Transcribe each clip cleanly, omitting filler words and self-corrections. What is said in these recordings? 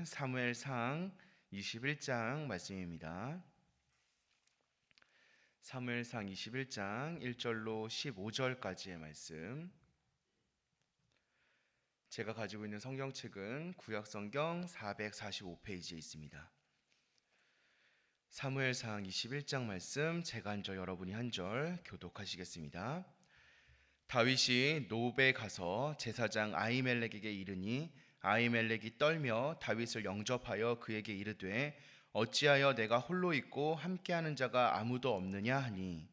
사무엘상 21장 말씀입니다. 사무엘상 21장 1절로 15절까지의 말씀. 제가 가지고 있는 성경책은 구약성경 445페이지에 있습니다. 사무엘상 21장 말씀, 제가 한 절 여러분이 한 절 교독하시겠습니다. 다윗이 노브에 가서 제사장 아히멜렉에게 이르니 아히멜렉이 떨며 다윗을 영접하여 그에게 이르되 어찌하여 내가 홀로 있고 함께하는 자가 아무도 없느냐 하니,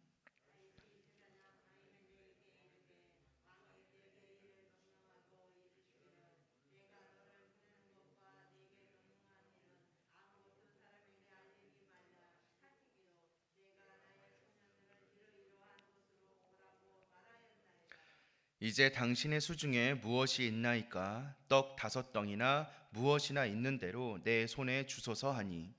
이제 당신의 수중에 무엇이 있나이까? 떡 5덩이나 무엇이나 있는 대로 내 손에 주소서 하니,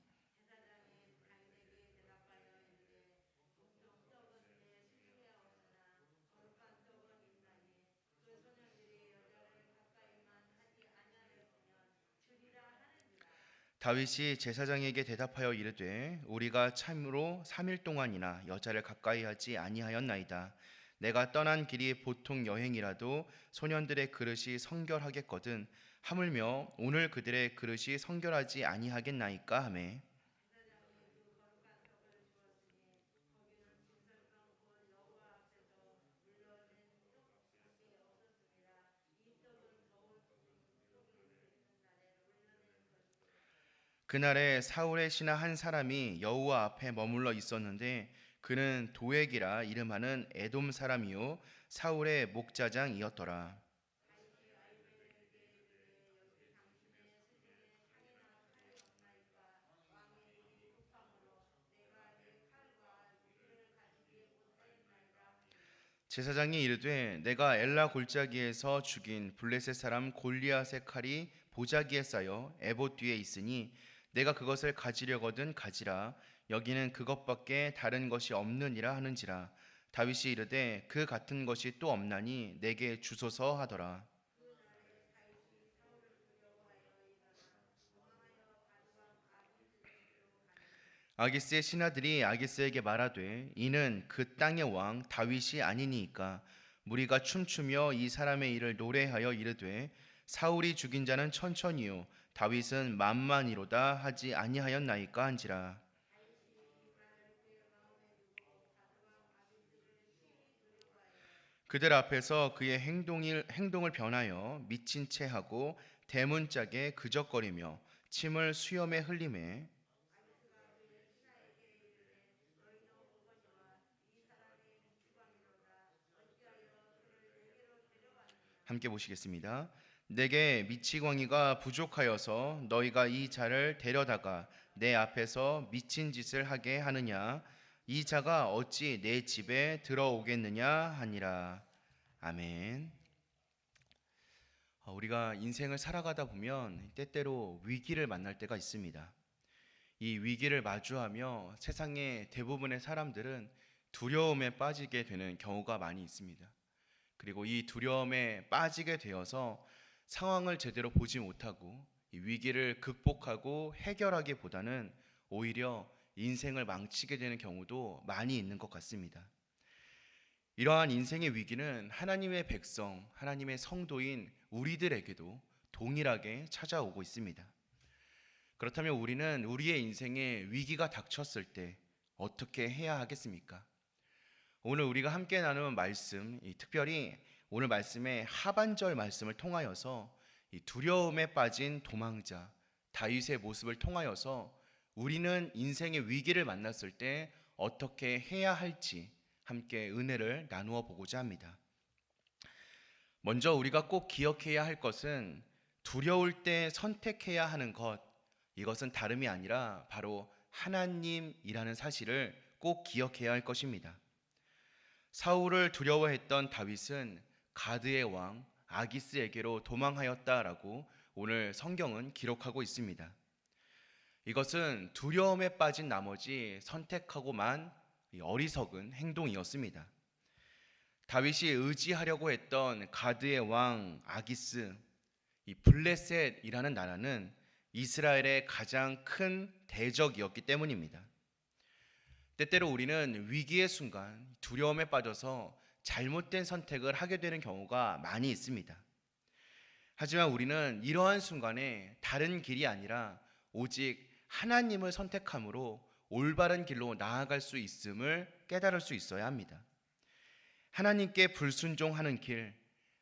다윗이 제사장에게 대답하여 이르되 우리가 참으로 3일 동안이나 여자를 가까이 하지 아니하였나이다. 내가 떠난 길이 보통 여행이라도 소년들의 그릇이 성결하겠거든 하물며 오늘 그들의 그릇이 성결하지 아니하겠나이까 하매, 그날에 사울의 신하 한 사람이 여호와 앞에 머물러 있었는데 그는 도액이라 이름하는 에돔 사람이요 사울의 목자장이었더라. 제사장이 이르되 내가 엘라 골짜기에서 죽인 블레셋 사람 골리앗의 칼이 보자기에 쌓여 에봇 뒤에 있으니 내가 그것을 가지려거든 가지라. 여기는 그것밖에 다른 것이 없느니라 하는지라. 다윗이 이르되 그 같은 것이 또 없나니 내게 주소서 하더라. 아기스의 신하들이 아기스에게 말하되 이는 그 땅의 왕 다윗이 아니니이까. 무리가 춤추며 이 사람의 일을 노래하여 이르되 사울이 죽인 자는 천천히요 다윗은 만만이로다 하지 아니하였나이까 한지라. 그들 앞에서 그의 행동을 변하여 미친 채 하고 대문짝에 그적거리며 침을 수염에 흘리매, 함께 보시겠습니다. 내게 미치광이가 부족하여서 너희가 이 자를 데려다가 내 앞에서 미친 짓을 하게 하느냐? 이 자가 어찌 내 집에 들어오겠느냐 하니라. 아멘. 우리가 인생을 살아가다 보면 때때로 위기를 만날 때가 있습니다. 이 위기를 마주하며 세상의 대부분의 사람들은 두려움에 빠지게 되는 경우가 많이 있습니다. 그리고 이 두려움에 빠지게 되어서 상황을 제대로 보지 못하고 이 위기를 극복하고 해결하기보다는 오히려 인생을 망치게 되는 경우도 많이 있는 것 같습니다. 이러한 인생의 위기는 하나님의 백성, 하나님의 성도인 우리들에게도 동일하게 찾아오고 있습니다. 그렇다면 우리는 우리의 인생에 위기가 닥쳤을 때 어떻게 해야 하겠습니까? 오늘 우리가 함께 나누는 말씀, 특별히 오늘 말씀의 하반절 말씀을 통하여서 이 두려움에 빠진 도망자 다윗의 모습을 통하여서 우리는 인생의 위기를 만났을 때 어떻게 해야 할지 함께 은혜를 나누어 보고자 합니다. 먼저 우리가 꼭 기억해야 할 것은 두려울 때 선택해야 하는 것, 이것은 다름이 아니라 바로 하나님이라는 사실을 꼭 기억해야 할 것입니다. 사울을 두려워했던 다윗은 가드의 왕 아기스에게로 도망하였다라고 오늘 성경은 기록하고 있습니다. 이것은 두려움에 빠진 나머지 선택하고만 어리석은 행동이었습니다. 다윗이 의지하려고 했던 가드의 왕 아기스, 이 블레셋이라는 나라는 이스라엘의 가장 큰 대적이었기 때문입니다. 때때로 우리는 위기의 순간 두려움에 빠져서 잘못된 선택을 하게 되는 경우가 많이 있습니다. 하지만 우리는 이러한 순간에 다른 길이 아니라 오직 하나님을 선택함으로 올바른 길로 나아갈 수 있음을 깨달을 수 있어야 합니다. 하나님께 불순종하는 길,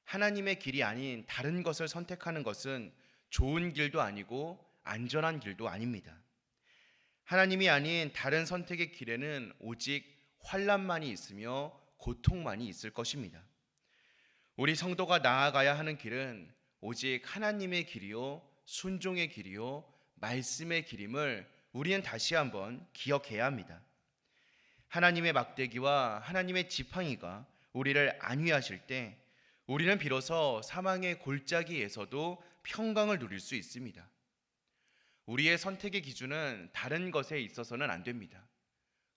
하나님의 길이 아닌 다른 것을 선택하는 것은 좋은 길도 아니고 안전한 길도 아닙니다. 하나님이 아닌 다른 선택의 길에는 오직 환난만이 있으며 고통만이 있을 것입니다. 우리 성도가 나아가야 하는 길은 오직 하나님의 길이요, 순종의 길이요, 말씀의 길임을 우리는 다시 한번 기억해야 합니다. 하나님의 막대기와 하나님의 지팡이가 우리를 안위하실 때 우리는 비로소 사망의 골짜기에서도 평강을 누릴 수 있습니다. 우리의 선택의 기준은 다른 것에 있어서는 안 됩니다.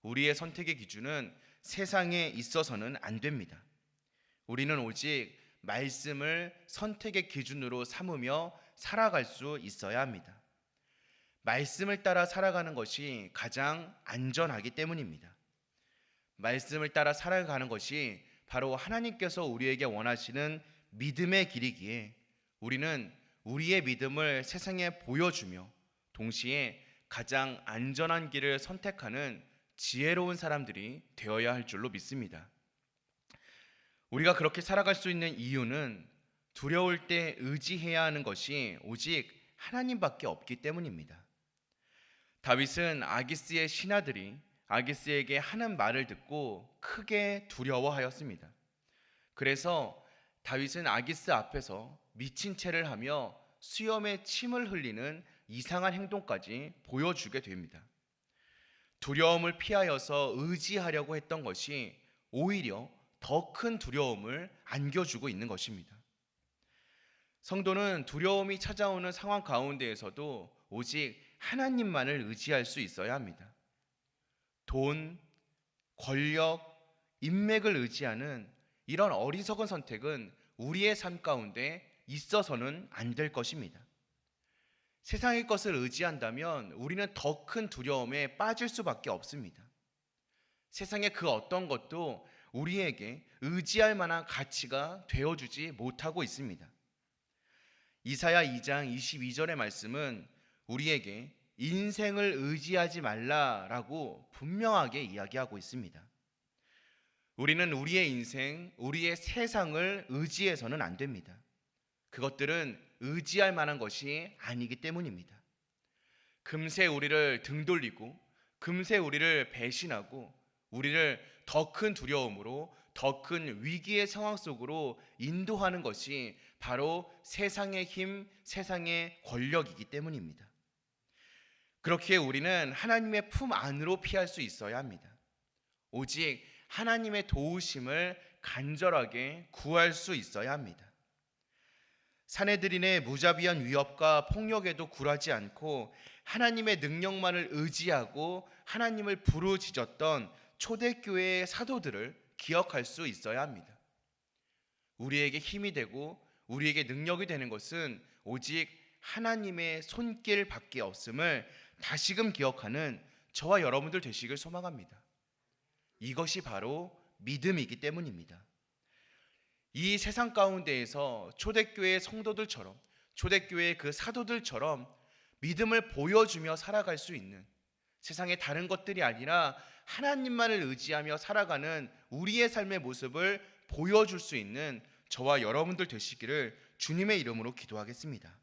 우리의 선택의 기준은 세상에 있어서는 안 됩니다. 우리는 오직 말씀을 선택의 기준으로 삼으며 살아갈 수 있어야 합니다. 말씀을 따라 살아가는 것이 가장 안전하기 때문입니다. 말씀을 따라 살아가는 것이 바로 하나님께서 우리에게 원하시는 믿음의 길이기에 우리는 우리의 믿음을 세상에 보여주며 동시에 가장 안전한 길을 선택하는 지혜로운 사람들이 되어야 할 줄로 믿습니다. 우리가 그렇게 살아갈 수 있는 이유는 두려울 때 의지해야 하는 것이 오직 하나님밖에 없기 때문입니다. 다윗은 아기스의 신하들이 아기스에게 하는 말을 듣고 크게 두려워하였습니다. 그래서 다윗은 아기스 앞에서 미친 채를 하며 수염에 침을 흘리는 이상한 행동까지 보여주게 됩니다. 두려움을 피하여서 의지하려고 했던 것이 오히려 더 큰 두려움을 안겨주고 있는 것입니다. 성도는 두려움이 찾아오는 상황 가운데에서도 오직 하나님만을 의지할 수 있어야 합니다. 돈, 권력, 인맥을 의지하는 이런 어리석은 선택은 우리의 삶 가운데 있어서는 안 될 것입니다. 세상의 것을 의지한다면 우리는 더 큰 두려움에 빠질 수밖에 없습니다. 세상의 그 어떤 것도 우리에게 의지할 만한 가치가 되어주지 못하고 있습니다. 이사야 2장 22절의 말씀은 우리에게 인생을 의지하지 말라라고 분명하게 이야기하고 있습니다. 우리는 우리의 인생, 우리의 세상을 의지해서는 안 됩니다. 그것들은 의지할 만한 것이 아니기 때문입니다. 금세 우리를 등돌리고 금세 우리를 배신하고 우리를 더 큰 두려움으로 더 큰 위기의 상황 속으로 인도하는 것이 바로 세상의 힘, 세상의 권력이기 때문입니다. 그렇기에 우리는 하나님의 품 안으로 피할 수 있어야 합니다. 오직 하나님의 도우심을 간절하게 구할 수 있어야 합니다. 사내들인의 무자비한 위협과 폭력에도 굴하지 않고 하나님의 능력만을 의지하고 하나님을 부르짖었던 초대교회의 사도들을 기억할 수 있어야 합니다. 우리에게 힘이 되고 우리에게 능력이 되는 것은 오직 하나님의 손길밖에 없음을 다시금 기억하는 저와 여러분들 되시길 소망합니다. 이것이 바로 믿음이기 때문입니다. 이 세상 가운데에서 초대교회의 성도들처럼 초대교회의 그 사도들처럼 믿음을 보여주며 살아갈 수 있는 세상의 다른 것들이 아니라 하나님만을 의지하며 살아가는 우리의 삶의 모습을 보여줄 수 있는 저와 여러분들 되시기를 주님의 이름으로 기도하겠습니다.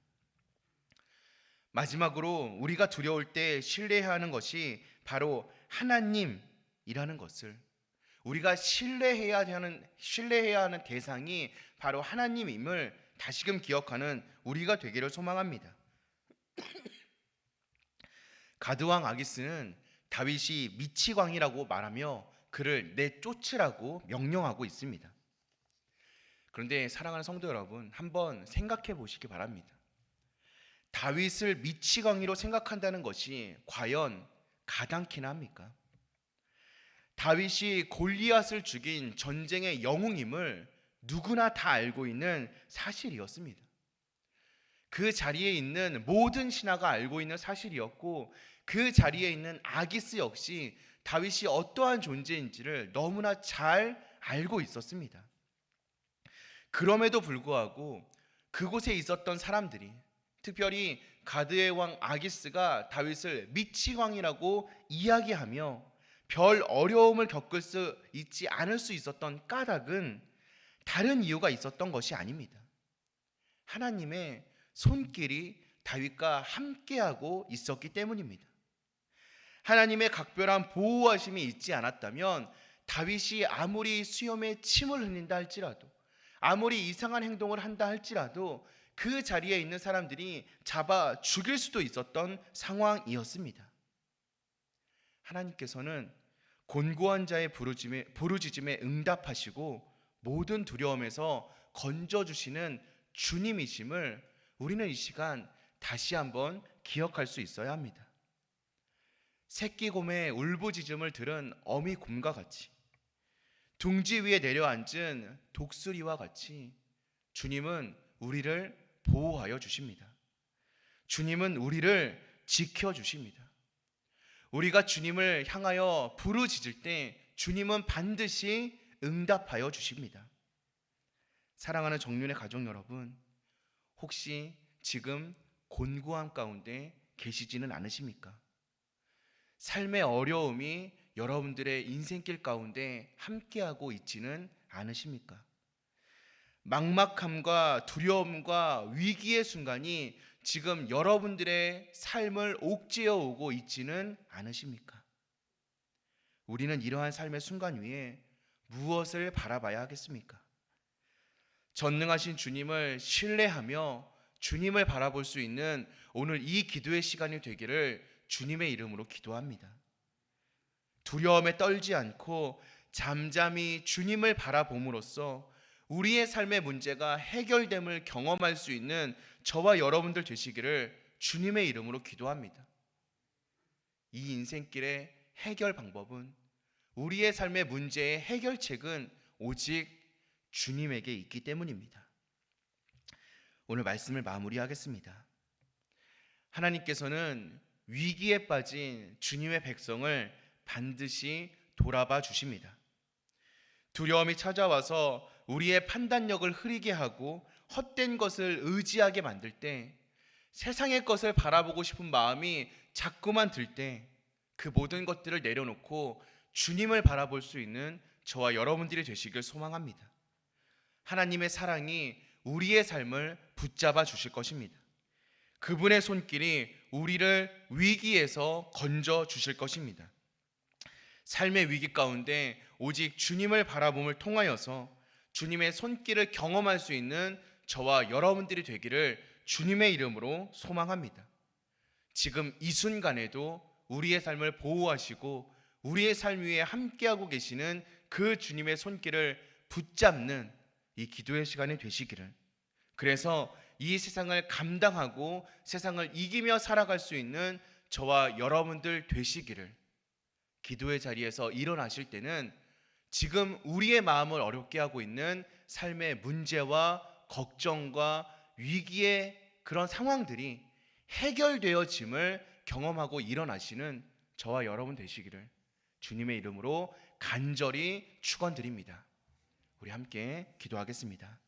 마지막으로 우리가 두려울 때 신뢰해야 하는 것이 바로 하나님이라는 것을 우리가 신뢰해야 하는 대상이 바로 하나님임을 다시금 기억하는 우리가 되기를 소망합니다. 가드왕 아기스는 다윗이 미치광이라고 말하며 그를 내쫓으라고 명령하고 있습니다. 그런데 사랑하는 성도 여러분, 한번 생각해 보시기 바랍니다. 다윗을 미치광이로 생각한다는 것이 과연 가당키나 합니까? 다윗이 골리앗을 죽인 전쟁의 영웅임을 누구나 다 알고 있는 사실이었습니다. 그 자리에 있는 모든 신하가 알고 있는 사실이었고, 그 자리에 있는 아기스 역시 다윗이 어떠한 존재인지를 너무나 잘 알고 있었습니다. 그럼에도 불구하고 그곳에 있었던 사람들이, 특별히 가드의 왕 아기스가 다윗을 미치왕이라고 이야기하며 별 어려움을 겪을 수 있지 않을 수 있었던 까닭은 다른 이유가 있었던 것이 아닙니다. 하나님의 손길이 다윗과 함께하고 있었기 때문입니다. 하나님의 각별한 보호하심이 있지 않았다면 다윗이 아무리 수염에 침을 흘린다 할지라도, 아무리 이상한 행동을 한다 할지라도 그 자리에 있는 사람들이 잡아 죽일 수도 있었던 상황이었습니다. 하나님께서는 곤고한 자의 부르짖음에 응답하시고 모든 두려움에서 건져주시는 주님이심을 우리는 이 시간 다시 한번 기억할 수 있어야 합니다. 새끼 곰의 울부짖음을 들은 어미 곰과 같이, 둥지 위에 내려앉은 독수리와 같이 주님은 우리를 보호하여 주십니다. 주님은 우리를 지켜주십니다. 우리가 주님을 향하여 부르짖을 때 주님은 반드시 응답하여 주십니다. 사랑하는 정륜의 가족 여러분, 혹시 지금 곤고함 가운데 계시지는 않으십니까? 삶의 어려움이 여러분들의 인생길 가운데 함께하고 있지는 않으십니까? 막막함과 두려움과 위기의 순간이 지금 여러분들의 삶을 옥죄어 오고 있지는 않으십니까? 우리는 이러한 삶의 순간 위에 무엇을 바라봐야 하겠습니까? 전능하신 주님을 신뢰하며 주님을 바라볼 수 있는 오늘 이 기도의 시간이 되기를 주님의 이름으로 기도합니다. 두려움에 떨지 않고 잠잠히 주님을 바라봄으로써 우리의 삶의 문제가 해결됨을 경험할 수 있는 저와 여러분들 되시기를 주님의 이름으로 기도합니다. 이 인생길의 해결 방법은, 우리의 삶의 문제의 해결책은 오직 주님에게 있기 때문입니다. 오늘 말씀을 마무리하겠습니다. 하나님께서는 위기에 빠진 주님의 백성을 반드시 돌아봐 주십니다. 두려움이 찾아와서 우리의 판단력을 흐리게 하고 헛된 것을 의지하게 만들 때, 세상의 것을 바라보고 싶은 마음이 자꾸만 들 때 그 모든 것들을 내려놓고 주님을 바라볼 수 있는 저와 여러분들이 되시길 소망합니다. 하나님의 사랑이 우리의 삶을 붙잡아 주실 것입니다. 그분의 손길이 우리를 위기에서 건져 주실 것입니다. 삶의 위기 가운데 오직 주님을 바라봄을 통하여서 주님의 손길을 경험할 수 있는 저와 여러분들이 되기를 주님의 이름으로 소망합니다. 지금 이 순간에도 우리의 삶을 보호하시고 우리의 삶 위에 함께하고 계시는 그 주님의 손길을 붙잡는 이 기도의 시간이 되시기를, 그래서 이 세상을 감당하고 세상을 이기며 살아갈 수 있는 저와 여러분들 되시기를, 기도의 자리에서 일어나실 때는 지금 우리의 마음을 어렵게 하고 있는 삶의 문제와 걱정과 위기의 그런 상황들이 해결되어짐을 경험하고 일어나시는 저와 여러분 되시기를 주님의 이름으로 간절히 축원드립니다. 우리 함께 기도하겠습니다.